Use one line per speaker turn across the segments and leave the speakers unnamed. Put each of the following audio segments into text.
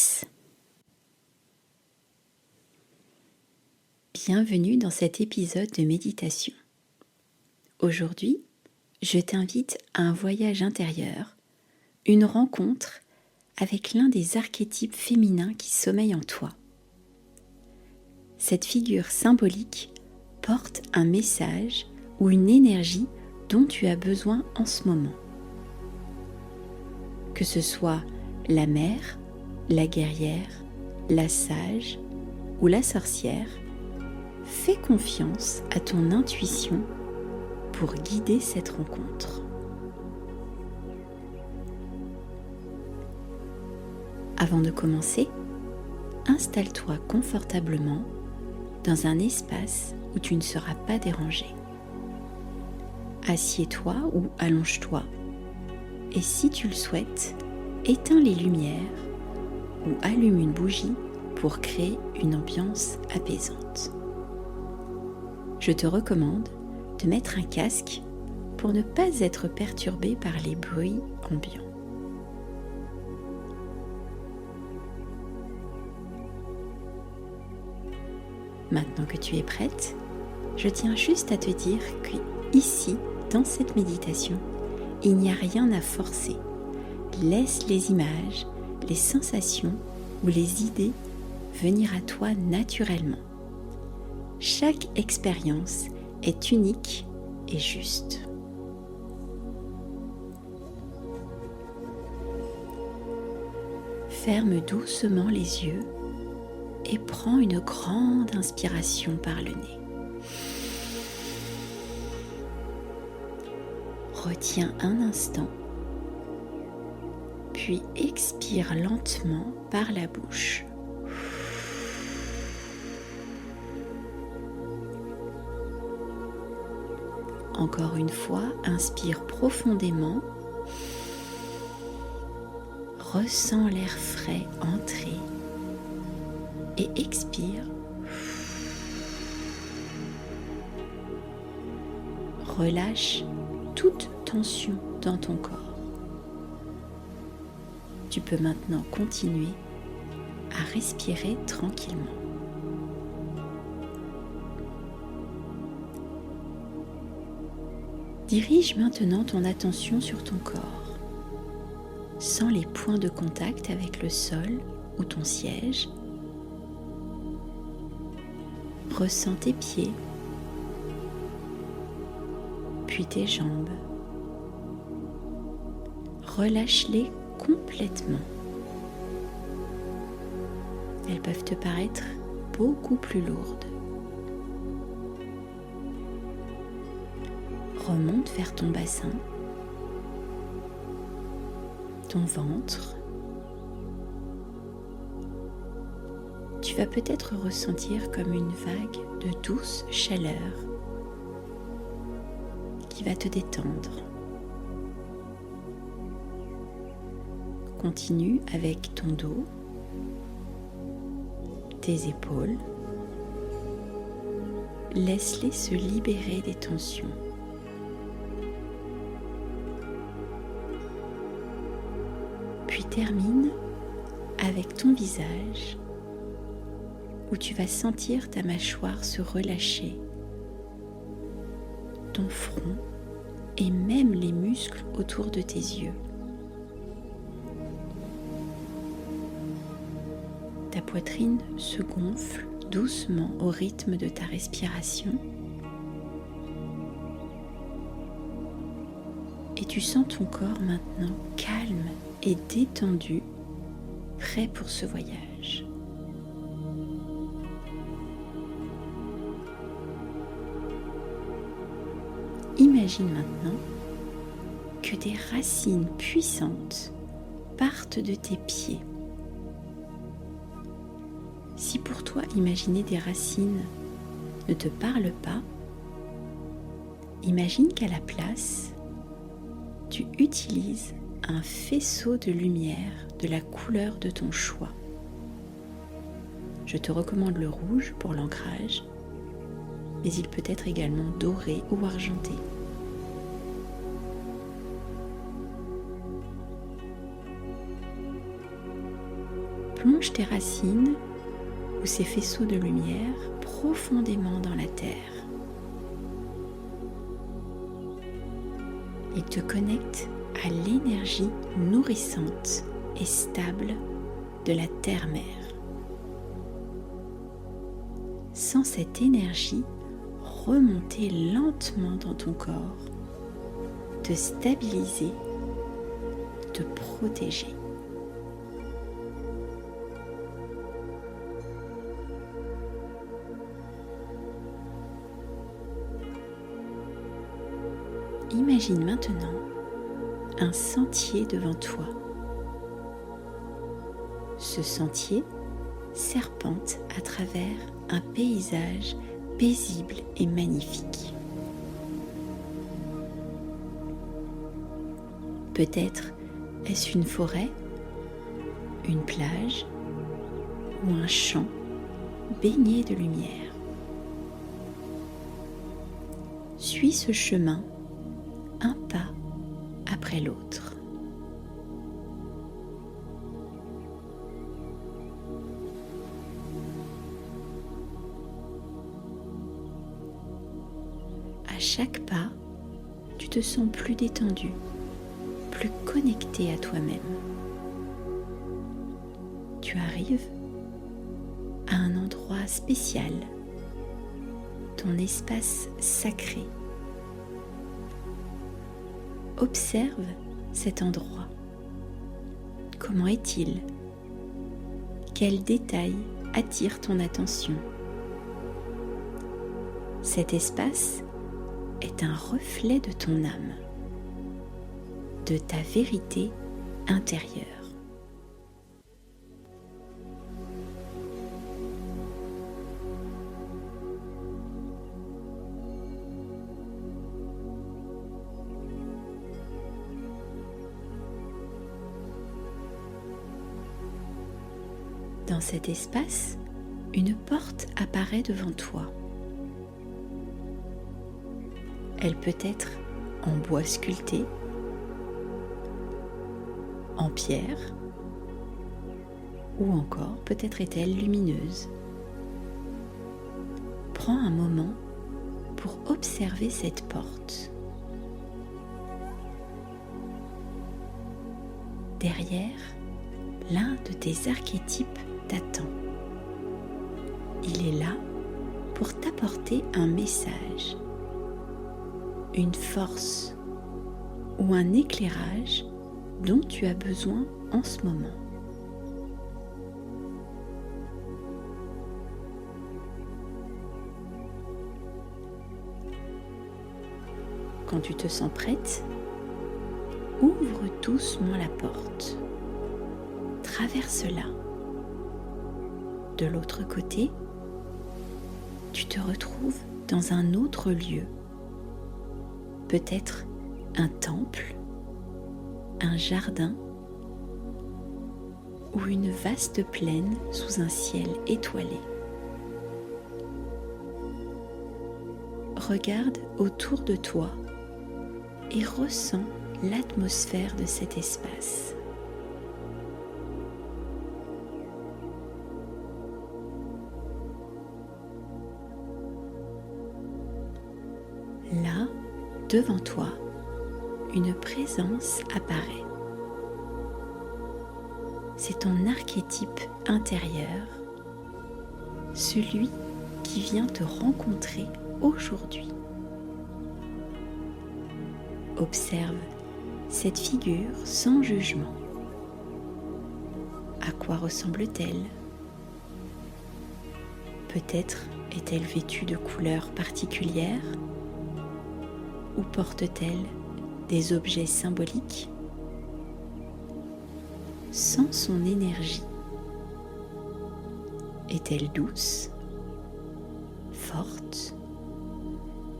stress. Bienvenue dans cet épisode de méditation. Aujourd'hui, je t'invite à un voyage intérieur, une rencontre avec l'un des archétypes féminins qui sommeillent en toi. Cette figure symbolique porte un message ou une énergie dont tu as besoin en ce moment. Que ce soit la mère, la guerrière, la sage ou la sorcière, fais confiance à ton intuition pour guider cette rencontre. Avant de commencer, installe-toi confortablement dans un espace où tu ne seras pas dérangé. Assieds-toi ou allonge-toi et si tu le souhaites, éteins les lumières ou allume une bougie pour créer une ambiance apaisante. Je te recommande de mettre un casque pour ne pas être perturbé par les bruits ambiants. Maintenant que tu es prête, je tiens juste à te dire qu'ici, dans cette méditation, il n'y a rien à forcer. Laisse les images, les sensations ou les idées venir à toi naturellement. Chaque expérience est unique et juste. Ferme doucement les yeux et prends une grande inspiration par le nez. Retiens un instant, puis expire lentement par la bouche. Encore une fois, inspire profondément. Ressens l'air frais entrer et expire. Relâche toute tension dans ton corps. Tu peux maintenant continuer à respirer tranquillement. Dirige maintenant ton attention sur ton corps. Sens les points de contact avec le sol ou ton siège. Ressens tes pieds, puis tes jambes. Relâche-les complètement. Elles peuvent te paraître beaucoup plus lourdes. Remonte vers ton bassin, ton ventre. Tu vas peut-être ressentir comme une vague de douce chaleur qui va te détendre. Continue avec ton dos, tes épaules. Laisse-les se libérer des tensions. Puis termine avec ton visage où tu vas sentir ta mâchoire se relâcher, ton front et même les muscles autour de tes yeux. Ta poitrine se gonfle doucement au rythme de ta respiration et tu sens ton corps maintenant calme et détendu, prêt pour ce voyage. Imagine maintenant que des racines puissantes partent de tes pieds. Si pour toi imaginer des racines ne te parle pas, imagine qu'à la place, tu utilises un faisceau de lumière de la couleur de ton choix. Je te recommande le rouge pour l'ancrage, mais il peut être également doré ou argenté. Plonge tes racines ou ces faisceaux de lumière profondément dans la terre. Ils te connectent à l'énergie nourrissante et stable de la terre-mère. Sens cette énergie remonter lentement dans ton corps, te stabiliser, te protéger. Imagine maintenant un sentier devant toi. Ce sentier serpente à travers un paysage paisible et magnifique. Peut-être est-ce une forêt, une plage ou un champ baigné de lumière. Suis ce chemin un pas après l'autre. À chaque pas, tu te sens plus détendu, plus connecté à toi-même. Tu arrives à un endroit spécial, ton espace sacré. Observe cet endroit. Comment est-il? Quels détails attirent ton attention? Cet espace est un reflet de ton âme, de ta vérité intérieure. Dans cet espace, une porte apparaît devant toi. Elle peut être en bois sculpté, en pierre, ou encore peut-être est-elle lumineuse. Prends un moment pour observer cette porte. Derrière, l'un de tes archétypes t'attend. Il est là pour t'apporter un message, une force ou un éclairage dont tu as besoin en ce moment. Quand tu te sens prête, ouvre doucement la porte. Traverse-la. De l'autre côté, tu te retrouves dans un autre lieu. Peut-être un temple, un jardin ou une vaste plaine sous un ciel étoilé. Regarde autour de toi et ressens l'atmosphère de cet espace. Là, devant toi, une présence apparaît. C'est ton archétype intérieur, celui qui vient te rencontrer aujourd'hui. Observe cette figure sans jugement. À quoi ressemble-t-elle? Peut-être est-elle vêtue de couleurs particulières? Ou porte-t-elle des objets symboliques? Sens son énergie. Est-elle douce, forte,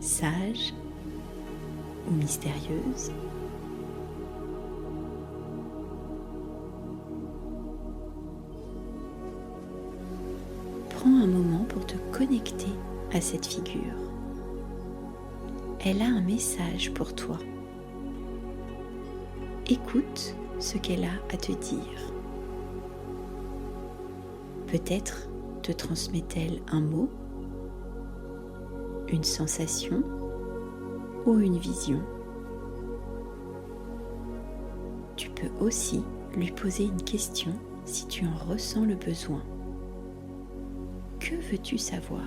sage ou mystérieuse? Prends un moment pour te connecter à cette figure. Elle a un message pour toi. Écoute ce qu'elle a à te dire. Peut-être te transmet-elle un mot, une sensation ou une vision. Tu peux aussi lui poser une question si tu en ressens le besoin. Que veux-tu savoir ?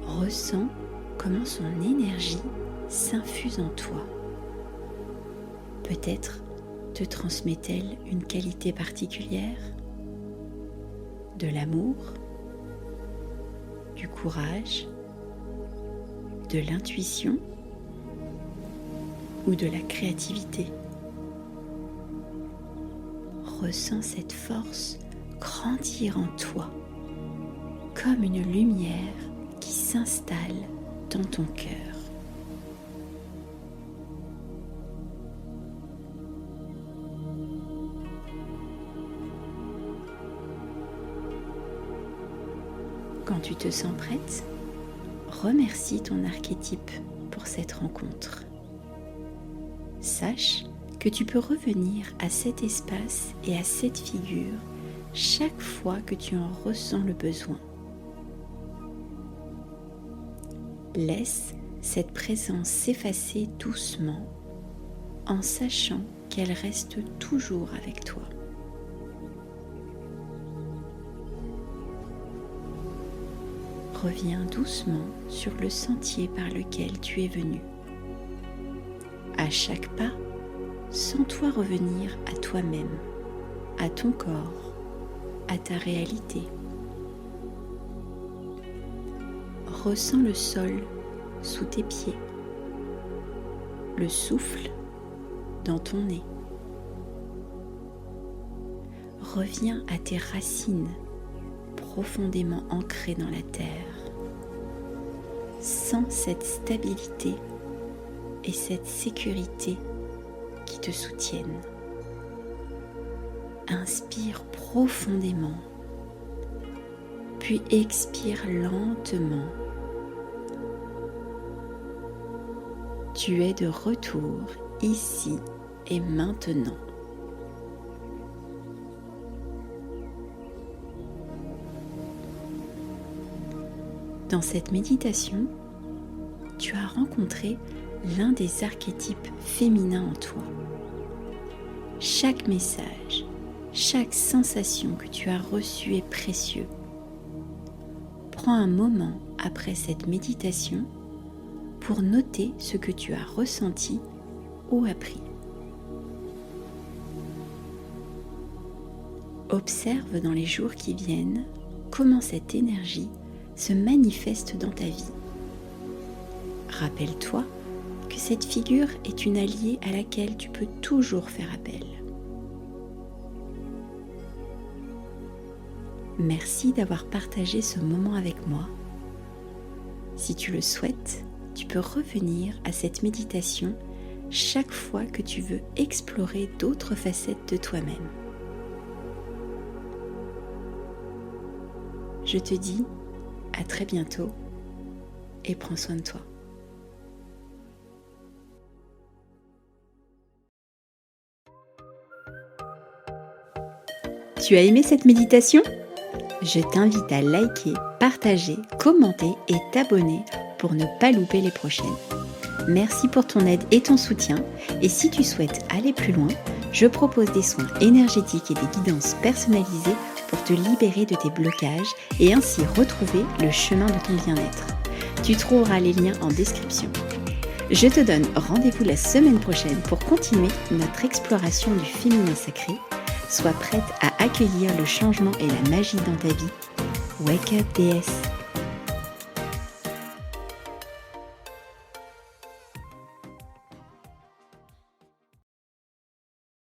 Ressens comment son énergie s'infuse en toi. Peut-être te transmet-elle une qualité particulière, de l'amour, du courage, de l'intuition ou de la créativité. Ressens cette force grandir en toi, comme une lumière qui s'installe dans ton cœur. Quand tu te sens prête, remercie ton archétype pour cette rencontre. Sache que tu peux revenir à cet espace et à cette figure chaque fois que tu en ressens le besoin. Laisse cette présence s'effacer doucement en sachant qu'elle reste toujours avec toi. Reviens doucement sur le sentier par lequel tu es venu. À chaque pas, sens-toi revenir à toi-même, à ton corps, à ta réalité. Ressens le sol sous tes pieds, le souffle dans ton nez. Reviens à tes racines profondément ancrées dans la terre. Sens cette stabilité et cette sécurité qui te soutiennent. Inspire profondément, puis expire lentement. Tu es de retour ici et maintenant. Dans cette méditation, tu as rencontré l'un des archétypes féminins en toi. Chaque message, chaque sensation que tu as reçue est précieux. Prends un moment après cette méditation pour noter ce que tu as ressenti ou appris. Observe dans les jours qui viennent comment cette énergie se manifeste dans ta vie. Rappelle-toi que cette figure est une alliée à laquelle tu peux toujours faire appel. Merci d'avoir partagé ce moment avec moi. Si tu le souhaites, tu peux revenir à cette méditation chaque fois que tu veux explorer d'autres facettes de toi-même. Je te dis à très bientôt et prends soin de toi. Tu as aimé cette méditation ? Je t'invite à liker, partager, commenter et t'abonner pour ne pas louper les prochaines. Merci pour ton aide et ton soutien. Et si tu souhaites aller plus loin, je propose des soins énergétiques et des guidances personnalisées pour te libérer de tes blocages et ainsi retrouver le chemin de ton bien-être. Tu trouveras les liens en description. Je te donne rendez-vous la semaine prochaine pour continuer notre exploration du féminin sacré. Sois prête à accueillir le changement et la magie dans ta vie. Wake up, déesse!